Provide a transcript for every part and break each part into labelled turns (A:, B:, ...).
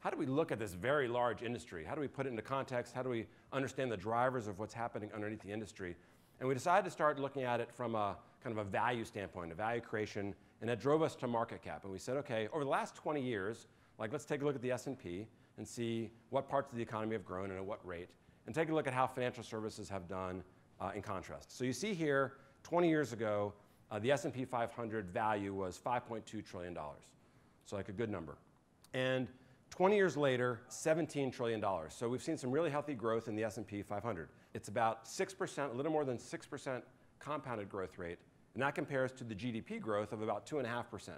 A: how do we look at this very large industry? How do we put it into context? How do we understand the drivers of what's happening underneath the industry? And we decided to start looking at it from a kind of a value standpoint, a value creation, and that drove us to market cap. And we said, okay, over the last 20 years, like let's take a look at the S&P and see what parts of the economy have grown and at what rate, and take a look at how financial services have done in contrast. So you see here, 20 years ago, the S&P 500 value was $5.2 trillion. So like a good number. And 20 years later, $17 trillion. So we've seen some really healthy growth in the S&P 500. It's about 6%, a little more than 6% compounded growth rate, and that compares to the GDP growth of about 2.5%.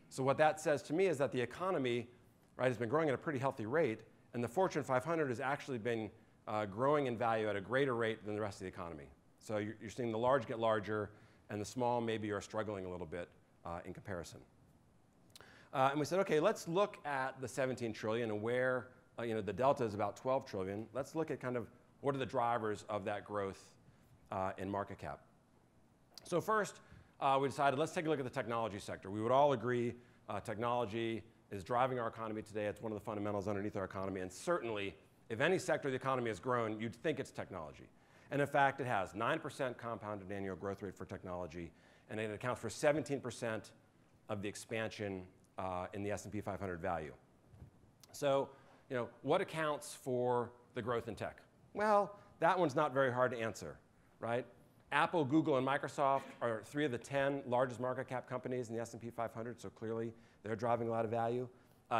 A: So what that says to me is that the economy, right, has been growing at a pretty healthy rate, and the Fortune 500 has actually been growing in value at a greater rate than the rest of the economy. So you're seeing the large get larger, and the small maybe are struggling a little bit in comparison. And we said, okay, let's look at the 17 trillion and where the delta is about 12 trillion. Let's look at kind of what are the drivers of that growth in market cap. So first, we decided let's take a look at the technology sector. We would all agree technology is driving our economy today. It's one of the fundamentals underneath our economy. And certainly, if any sector of the economy has grown, you'd think it's technology. And in fact, it has 9% compounded annual growth rate for technology, and it accounts for 17% of the expansion in the S&P 500 value. So, what accounts for the growth in tech? Well, that one's not very hard to answer, right? Apple, Google, and Microsoft are 3 of the 10 largest market cap companies in the S&P 500, so clearly they're driving a lot of value.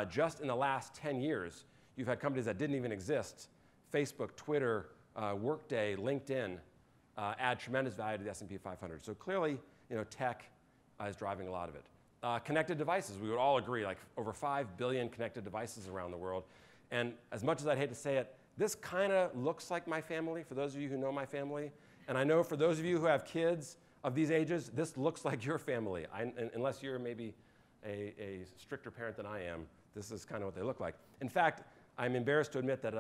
A: Just in the last 10 years, you've had companies that didn't even exist, Facebook, Twitter, Workday, LinkedIn, add tremendous value to the S&P 500. So clearly, tech is driving a lot of it. Connected devices, we would all agree, like over 5 billion connected devices around the world. And as much as I'd hate to say it, this kind of looks like my family, for those of you who know my family. And I know for those of you who have kids of these ages, this looks like your family. Unless you're maybe a stricter parent than I am, this is kind of what they look like. In fact, I'm embarrassed to admit that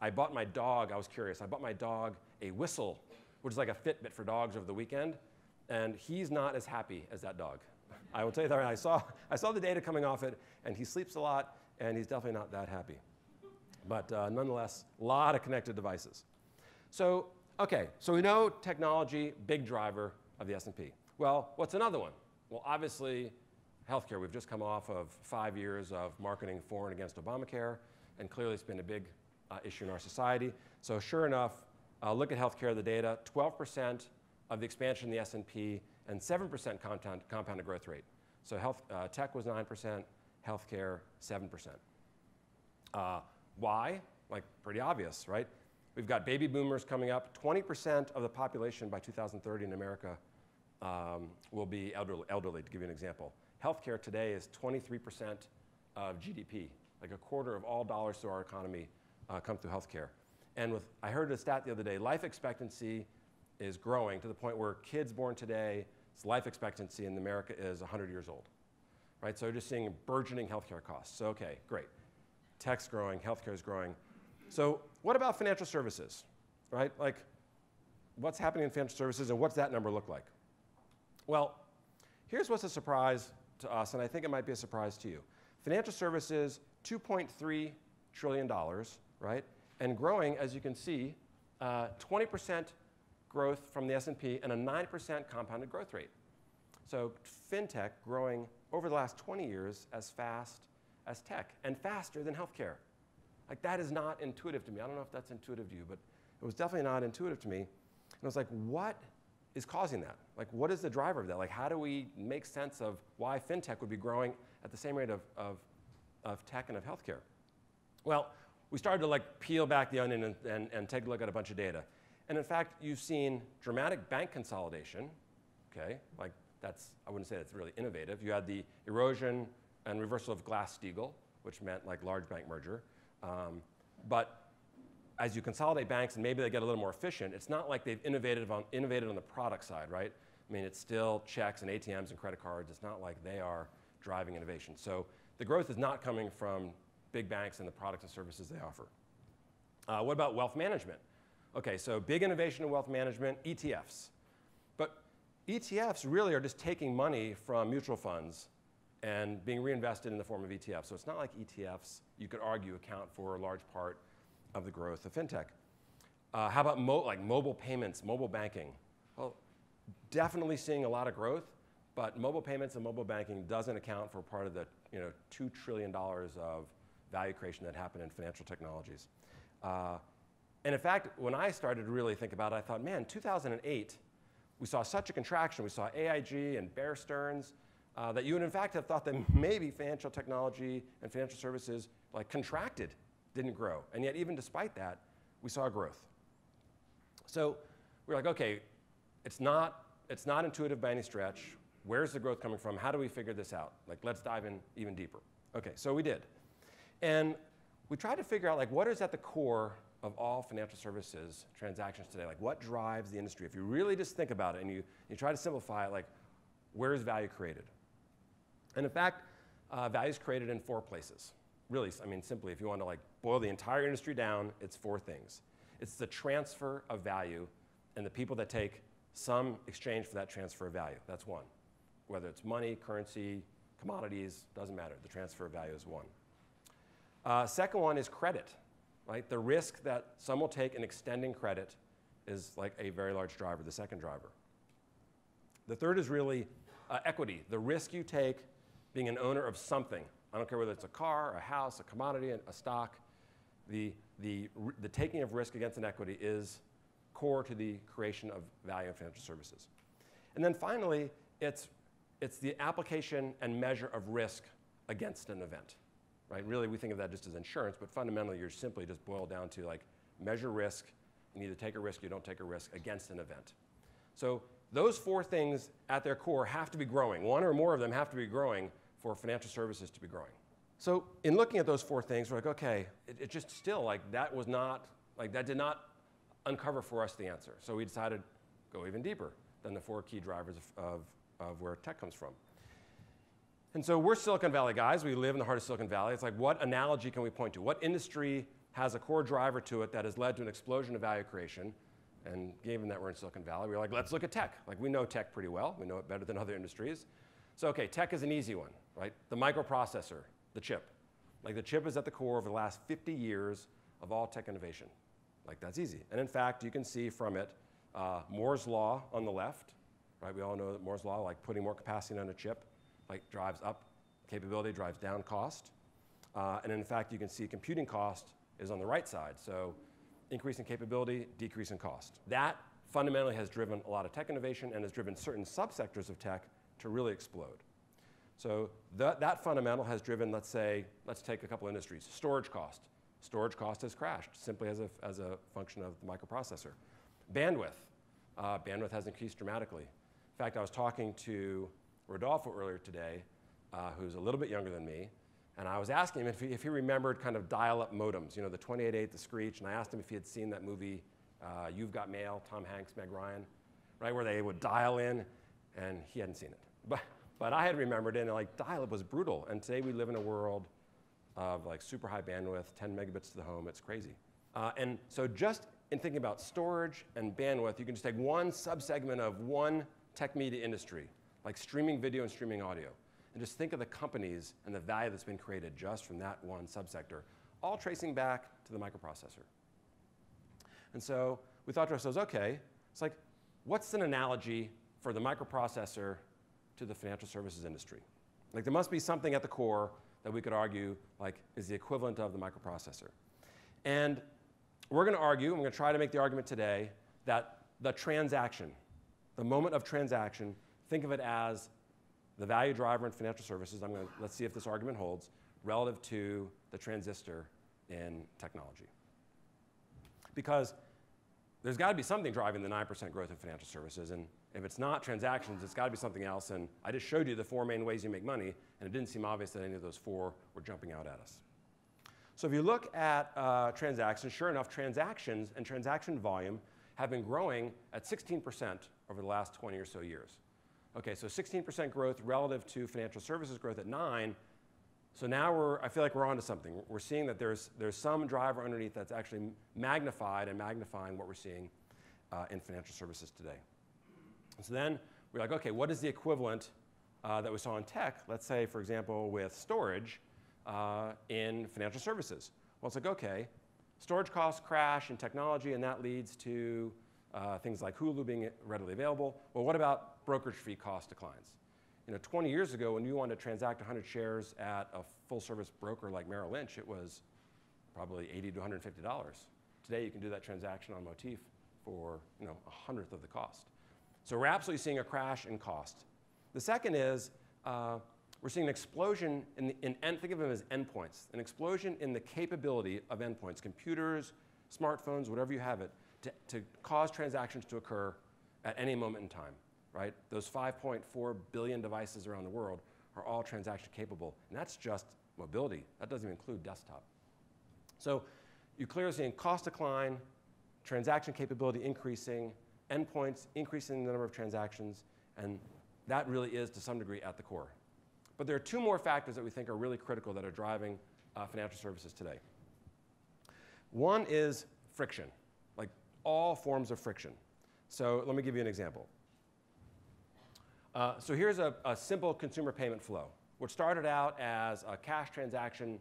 A: I bought my dog, I was curious, I bought my dog a whistle, which is like a Fitbit for dogs over the weekend, and he's not as happy as that dog. I will tell you that I saw the data coming off it, and he sleeps a lot, and he's definitely not that happy. But nonetheless, a lot of connected devices. So, okay, so we know technology, big driver of the S&P. Well, what's another one? Well, obviously, healthcare. We've just come off of 5 years of marketing for and against Obamacare, and clearly it's been a big issue in our society. So sure enough, look at healthcare, the data, 12% of the expansion in the S&P and 7% compounded growth rate. So tech was 9%, healthcare 7%. Why? Like pretty obvious, right? We've got baby boomers coming up. 20% of the population by 2030 in America will be elderly, to give you an example. Healthcare today is 23% of GDP. Like a quarter of all dollars to our economy come through healthcare. And I heard a stat the other day, life expectancy is growing to the point where kids born today, life expectancy in America is 100 years old, right? So we're just seeing burgeoning healthcare costs. So okay, great. Tech's growing, healthcare is growing. So what about financial services, right? Like, what's happening in financial services and what's that number look like? Well, here's what's a surprise to us, and I think it might be a surprise to you. Financial services, $2.3 trillion, right? And growing, as you can see, 20% growth from the S&P and a 9% compounded growth rate. So FinTech growing over the last 20 years as fast as tech and faster than healthcare. Like that is not intuitive to me. I don't know if that's intuitive to you, but it was definitely not intuitive to me. And I was like, what is causing that? Like, what is the driver of that? Like, how do we make sense of why FinTech would be growing at the same rate of tech and of healthcare? Well, we started to like peel back the onion and take a look at a bunch of data. And in fact, you've seen dramatic bank consolidation, okay? Like that's, I wouldn't say that's really innovative. You had the erosion and reversal of Glass-Steagall, which meant like large bank merger. But as you consolidate banks and maybe they get a little more efficient, it's not like they've innovated on the product side, right? I mean, it's still checks and ATMs and credit cards. It's not like they are driving innovation. So the growth is not coming from big banks and the products and services they offer. What about wealth management? Okay, so big innovation in wealth management, ETFs. But ETFs really are just taking money from mutual funds and being reinvested in the form of ETFs. So it's not like ETFs, you could argue, account for a large part of the growth of FinTech. How about like mobile payments, mobile banking? Well, definitely seeing a lot of growth, but mobile payments and mobile banking doesn't account for part of the $2 trillion of value creation that happened in financial technologies. And in fact, when I started to really think about it, I thought, man, 2008, we saw such a contraction. We saw AIG and Bear Stearns that you would in fact have thought that maybe financial technology and financial services like contracted, didn't grow. And yet even despite that, we saw growth. So we're like, okay, it's not intuitive by any stretch. Where's the growth coming from? How do we figure this out? Like, let's dive in even deeper. Okay, so we did. And we tried to figure out like what is at the core of all financial services transactions today? Like what drives the industry? If you really just think about it and you try to simplify it, like where is value created? And in fact, value is created in 4 places. Really, I mean, simply, if you want to like boil the entire industry down, it's 4 things. It's the transfer of value and the people that take some exchange for that transfer of value. That's one. Whether it's money, currency, commodities, doesn't matter. The transfer of value is one. Second one is credit, right? The risk that some will take in extending credit is like a very large driver, the second driver. The third is really equity, the risk you take being an owner of something. I don't care whether it's a car, a house, a commodity, a stock. The taking of risk against an equity is core to the creation of value in financial services. And then finally, it's the application and measure of risk against an event, right? Really, we think of that just as insurance, but fundamentally, you're simply just boiled down to like measure risk, and either take a risk or you don't take a risk against an event. So those 4 things at their core have to be growing. One or more of them have to be growing for financial services to be growing. So in looking at those 4 things, we're like, okay, it just still like that was not, like that did not uncover for us the answer. So we decided to go even deeper than the 4 key drivers of where tech comes from. And so we're Silicon Valley guys. We live in the heart of Silicon Valley. It's like, what analogy can we point to? What industry has a core driver to it that has led to an explosion of value creation? And given that we're in Silicon Valley, we're like, let's look at tech. Like, we know tech pretty well. We know it better than other industries. So, okay, tech is an easy one, right? The microprocessor, the chip. Like, the chip is at the core of the last 50 years of all tech innovation. Like, that's easy. And in fact, you can see from it Moore's law on the left, right? We all know that Moore's law, like putting more capacity on a chip, like drives up capability, drives down cost. And in fact, you can see computing cost is on the right side. So increase in capability, decrease in cost. That fundamentally has driven a lot of tech innovation and has driven certain subsectors of tech to really explode. So that fundamental has driven, let's take a couple industries. Storage cost. Storage cost has crashed simply as a function of the microprocessor. Bandwidth. Bandwidth has increased dramatically. In fact, I was talking to Rodolfo earlier today, who's a little bit younger than me, and I was asking him if he remembered kind of dial-up modems, you know, the 2880, the Screech, and I asked him if he had seen that movie, You've Got Mail, Tom Hanks, Meg Ryan, right, where they would dial in, and he hadn't seen it. But I had remembered it, and like dial-up was brutal, and today we live in a world of like super high bandwidth, 10 megabits to the home, it's crazy. And so just in thinking about storage and bandwidth, you can just take one subsegment of one tech media industry, like streaming video and streaming audio, and just think of the companies and the value that's been created just from that one subsector, all tracing back to the microprocessor. And so we thought to ourselves, okay, it's like, what's an analogy for the microprocessor to the financial services industry? Like, there must be something at the core that we could argue like is the equivalent of the microprocessor. And we're going to argue, and we're going to try to make the argument today, that the transaction, the moment of transaction, think of it as the value driver in financial services. Let's see if this argument holds relative to the transistor in technology. Because there's got to be something driving the 9% growth in financial services, and if it's not transactions, it's got to be something else. And I just showed you the 4 main ways you make money, and it didn't seem obvious that any of those 4 were jumping out at us. So if you look at transactions, sure enough, transactions and transaction volume have been growing at 16% over the last 20 or so years. Okay, so 16% growth relative to financial services growth at 9%. So now I feel like we're onto something. We're seeing that there's some driver underneath that's actually magnified and magnifying what we're seeing in financial services today. So then we're like, okay, what is the equivalent that we saw in tech, let's say, for example, with storage in financial services. Well, it's like, OK, storage costs crash in technology, and that leads to things like Hulu being readily available. Well, what about brokerage fee cost declines? 20 years ago, when you wanted to transact 100 shares at a full-service broker like Merrill Lynch, it was probably $80 to $150. Today, you can do that transaction on Motif for a 100th of the cost. So we're absolutely seeing a crash in cost. The second is we're seeing an explosion think of them as endpoints, an explosion in the capability of endpoints, computers, smartphones, whatever you have it, to cause transactions to occur at any moment in time, right? Those 5.4 billion devices around the world are all transaction capable, and that's just mobility. That doesn't even include desktop. So you clearly see cost decline, transaction capability increasing, endpoints increasing the number of transactions, and that really is, to some degree, at the core. But there are two more factors that we think are really critical that are driving financial services today. One is friction, like all forms of friction. So let me give you an example. So here's a simple consumer payment flow, which started out as a cash transaction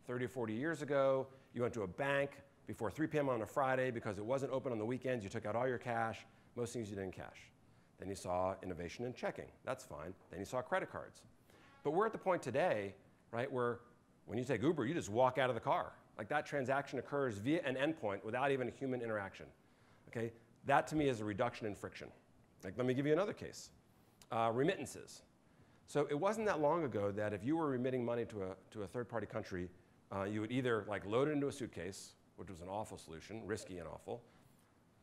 A: 30 or 40 years ago. You went to a bank before 3 p.m. on a Friday because it wasn't open on the weekends. You took out all your cash. Most things you didn't cash. Then you saw innovation in checking. That's fine. Then you saw credit cards. But we're at the point today, right, where when you take Uber, you just walk out of the car. Like that transaction occurs via an endpoint without even a human interaction. Okay? That to me is a reduction in friction. Like, let me give you another case. Remittances. So it wasn't that long ago that if you were remitting money to a third-party country, you would either like load it into a suitcase, which was an awful solution, risky and awful,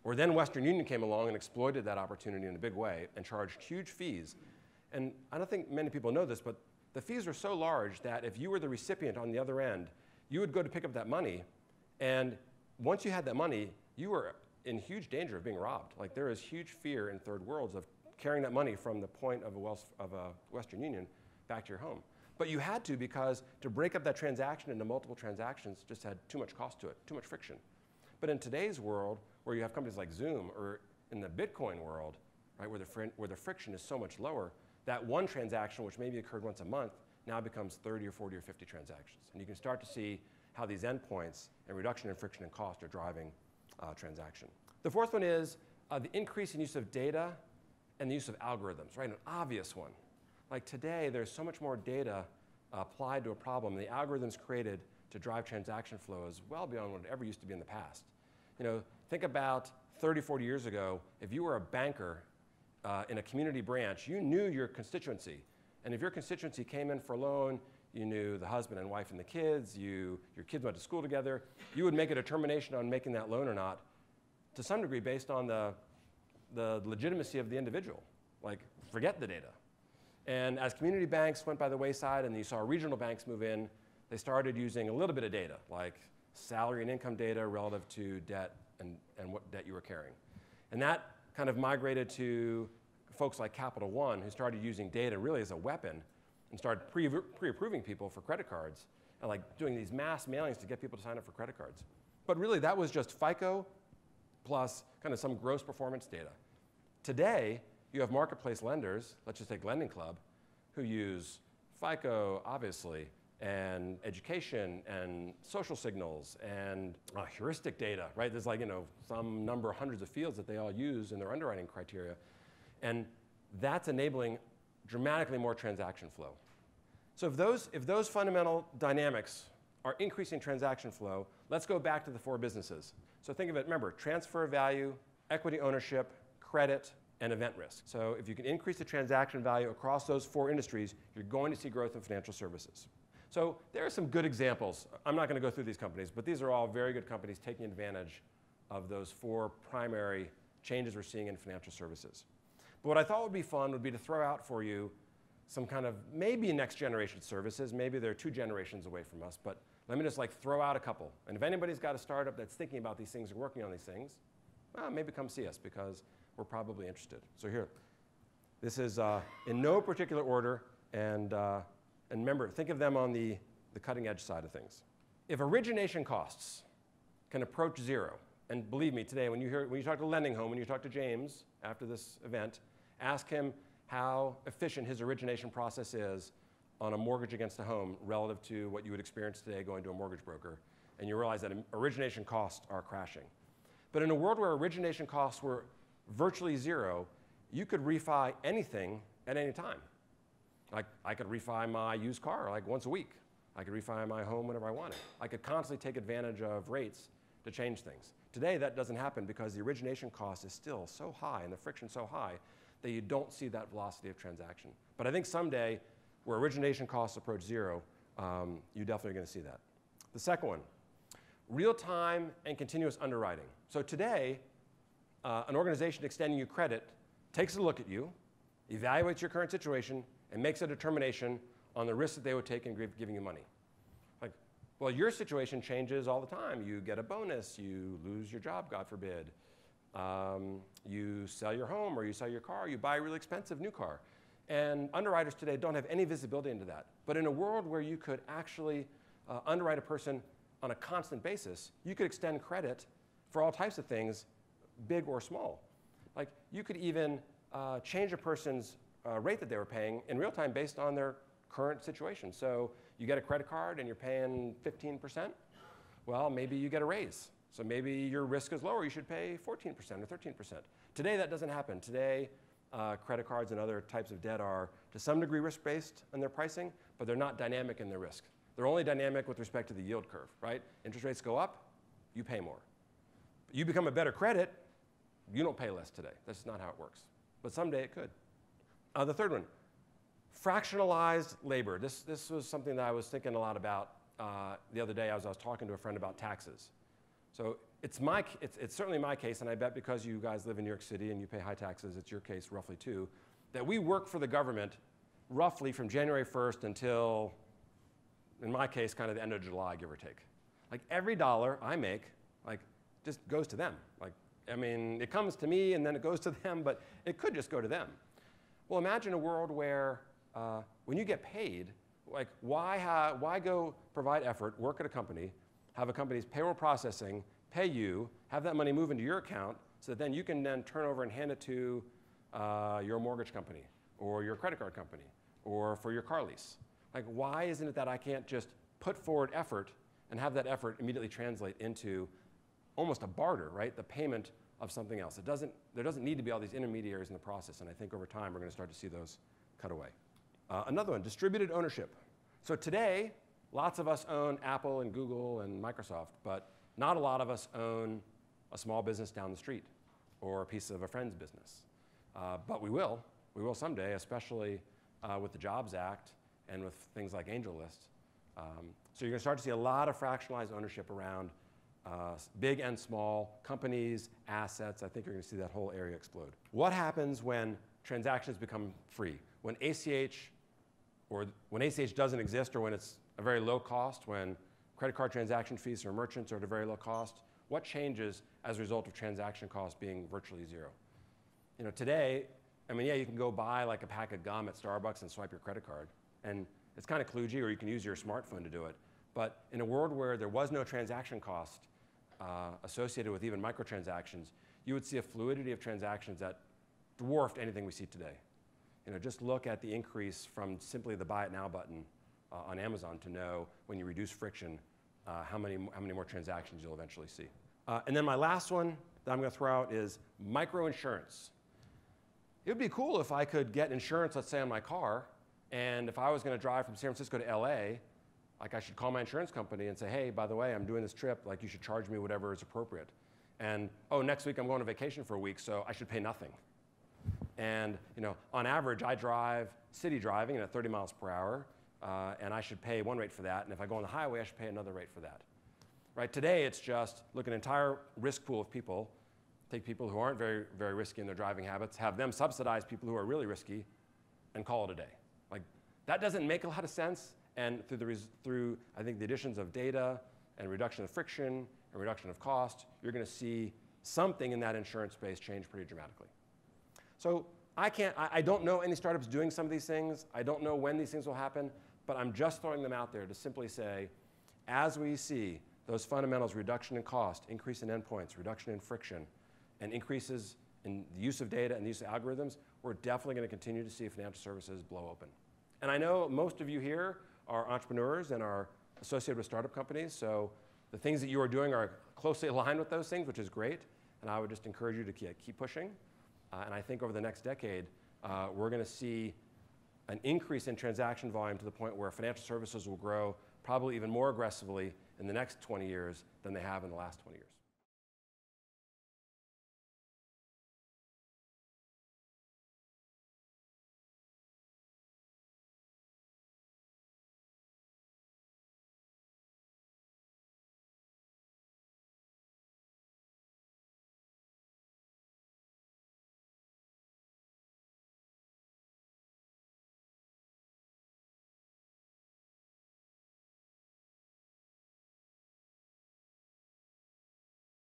A: or then Western Union came along and exploited that opportunity in a big way and charged huge fees. And I don't think many people know this, but the fees were so large that if you were the recipient on the other end, you would go to pick up that money, and once you had that money, you were in huge danger of being robbed. Like there is huge fear in third worlds of carrying that money from the point of a Western Union back to your home. But you had to, because to break up that transaction into multiple transactions just had too much cost to it, too much friction. But in today's world, where you have companies like Zoom, or in the Bitcoin world, right, where the friction is so much lower, that one transaction, which maybe occurred once a month, now becomes 30 or 40 or 50 transactions. And you can start to see how these endpoints and reduction in friction and cost are driving transaction. The fourth one is the increase in use of data and the use of algorithms, right? An obvious one. Like today, there's so much more data applied to a problem. The algorithms created to drive transaction flow is well beyond what it ever used to be in the past. Think about 30, 40 years ago, if you were a banker in a community branch, you knew your constituency. And if your constituency came in for a loan, you knew the husband and wife and the kids, your kids went to school together, you would make a determination on making that loan or not, to some degree based on the legitimacy of the individual. Like, forget the data. And as community banks went by the wayside and you saw regional banks move in, they started using a little bit of data, like salary and income data relative to debt and what debt you were carrying. And that kind of migrated to folks like Capital One, who started using data really as a weapon and started pre-approving people for credit cards and like doing these mass mailings to get people to sign up for credit cards. But really, that was just FICO plus kind of some gross performance data. Today, you have marketplace lenders, let's just take Lending Club, who use FICO, obviously, and education and social signals and heuristic data, right? There's like, some number, hundreds of fields that they all use in their underwriting criteria. And that's enabling dramatically more transaction flow. So if those fundamental dynamics are increasing transaction flow, let's go back to the four businesses. So think of it, remember, transfer of value, equity ownership, credit, and event risk. So if you can increase the transaction value across those four industries, you're going to see growth in financial services. So there are some good examples. I'm not going to go through these companies, but these are all very good companies taking advantage of those four primary changes we're seeing in financial services. But what I thought would be fun would be to throw out for you some kind of maybe next generation services. Maybe they're 2 generations away from us, but let me just like throw out a couple. And if anybody's got a startup that's thinking about these things or working on these things, maybe come see us because we're probably interested. So here, this is in no particular order, and remember, think of them on the cutting edge side of things. If origination costs can approach 0, and believe me, today when you talk to Lending Home, when you talk to James after this event, ask him how efficient his origination process is on a mortgage against a home relative to what you would experience today going to a mortgage broker. And you realize that origination costs are crashing. But in a world where origination costs were virtually zero, you could refi anything at any time. Like, I could refi my used car like once a week. I could refi my home whenever I wanted. I could constantly take advantage of rates to change things. Today, that doesn't happen because the origination cost is still so high and the friction so high that you don't see that velocity of transaction. But I think someday, where origination costs approach zero, you definitely are going to see that. The second one, real-time and continuous underwriting. So today, an organization extending you credit takes a look at you, evaluates your current situation, and makes a determination on the risk that they would take in giving you money. Like, well, your situation changes all the time. You get a bonus, you lose your job, God forbid. You sell your home or you sell your car, you buy a really expensive new car. And underwriters today don't have any visibility into that. But in a world where you could actually underwrite a person on a constant basis, you could extend credit for all types of things, big or small. Like, you could even change a person's rate that they were paying in real time based on their current situation. So you get a credit card and you're paying 15%. Well, maybe you get a raise. So maybe your risk is lower. You should pay 14% or 13%. Today, that doesn't happen. Today, credit cards and other types of debt are to some degree risk-based in their pricing, but they're not dynamic in their risk. They're only dynamic with respect to the yield curve, right? Interest rates go up, you pay more. You become a better credit, you don't pay less today. That's not how it works. But someday it could. The third one, fractionalized labor. This was something that I was thinking a lot about the other day as I was talking to a friend about taxes. So it's certainly my case, and I bet because you guys live in New York City and you pay high taxes, it's your case roughly too, that we work for the government roughly from January 1st until, in my case, kind of the end of July, give or take. Like, every dollar I make, like, just goes to them. Like, I mean, it comes to me and then it goes to them, but it could just go to them. Well, imagine a world where when you get paid, like, why go provide effort, work at a company, have a company's payroll processing, pay you, have that money move into your account, so that then you can then turn over and hand it to your mortgage company or your credit card company or for your car lease. Like, why isn't it that I can't just put forward effort and have that effort immediately translate into almost a barter, right? The payment of something else. There doesn't need to be all these intermediaries in the process, and I think over time we're going to start to see those cut away. Another one, distributed ownership. So today, lots of us own Apple and Google and Microsoft, but not a lot of us own a small business down the street or a piece of a friend's business. But we will someday, especially with the Jobs Act and with things like AngelList. So you're going to start to see a lot of fractionalized ownership around big and small companies, assets. I think you're going to see that whole area explode. What happens when transactions become free? When ACH doesn't exist, or when it's a very low cost, when credit card transaction fees or merchants are at a very low cost, what changes as a result of transaction costs being virtually zero? You know, today, I mean, yeah, you can go buy like a pack of gum at Starbucks and swipe your credit card, and it's kind of kludgy, or you can use your smartphone to do it. But in a world where there was no transaction cost associated with even microtransactions, you would see a fluidity of transactions that dwarfed anything we see today. You know, just look at the increase from simply the Buy It Now button on Amazon to know, when you reduce friction, how many more transactions you'll eventually see. And then my last one that I'm going to throw out is microinsurance. It would be cool if I could get insurance, let's say, on my car, and if I was going to drive from San Francisco to LA, like, I should call my insurance company and say, hey, by the way, I'm doing this trip, like, you should charge me whatever is appropriate. And, oh, next week I'm going on vacation for a week, so I should pay nothing. And, you know, on average, I drive city driving at 30 miles per hour, and I should pay one rate for that. And if I go on the highway, I should pay another rate for that. Right? Today, it's just look at an entire risk pool of people, take people who aren't very, very risky in their driving habits, have them subsidize people who are really risky, and call it a day. Like, that doesn't make a lot of sense. And through I think, the additions of data and reduction of friction and reduction of cost, you're going to see something in that insurance space change pretty dramatically. So I don't know any startups doing some of these things. I don't know when these things will happen, but I'm just throwing them out there to simply say, as we see those fundamentals, reduction in cost, increase in endpoints, reduction in friction, and increases in the use of data and the use of algorithms, we're definitely going to continue to see financial services blow open. And I know most of you here are entrepreneurs and are associated with startup companies, so the things that you are doing are closely aligned with those things, which is great. And I would just encourage you to keep pushing. And I think over the next decade, we're going to see an increase in transaction volume to the point where financial services will grow probably even more aggressively in the next 20 years than they have in the last 20 years.